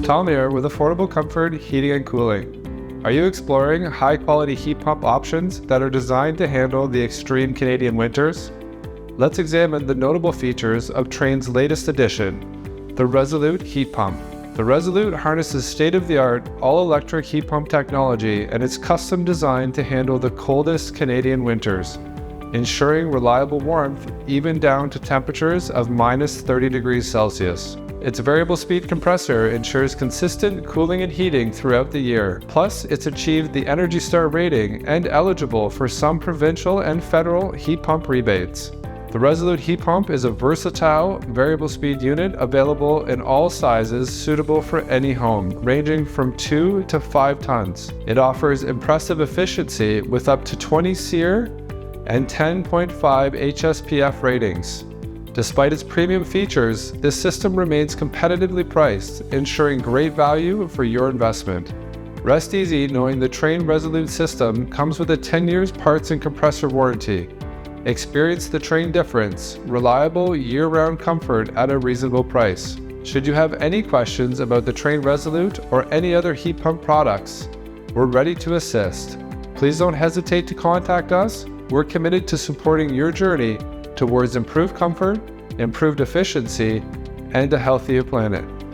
Tom here with affordable comfort, heating and cooling. Are you exploring high-quality heat pump options that are designed to handle the extreme Canadian winters? Let's examine the notable features of Trane's latest addition, the Resolute Heat Pump. The Resolute harnesses state-of-the-art all-electric heat pump technology, and it's custom designed to handle the coldest Canadian winters, ensuring reliable warmth even down to temperatures of minus 30 degrees Celsius. Its variable speed compressor ensures consistent cooling and heating throughout the year. Plus, it's achieved the Energy Star rating and eligible for some provincial and federal heat pump rebates. The Resolute Heat Pump is a versatile variable speed unit available in all sizes suitable for any home, ranging from 2 to 5 tons. It offers impressive efficiency with up to 20 SEER and 10.5 HSPF ratings. Despite its premium features, this system remains competitively priced, ensuring great value for your investment. Rest easy knowing the Trane Resolute system comes with a 10 years parts and compressor warranty. Experience the Trane difference, reliable year-round comfort at a reasonable price. Should you have any questions about the Trane Resolute or any other heat pump products, we're ready to assist. Please don't hesitate to contact us. We're committed to supporting your journey towards improved comfort, improved efficiency, and a healthier planet.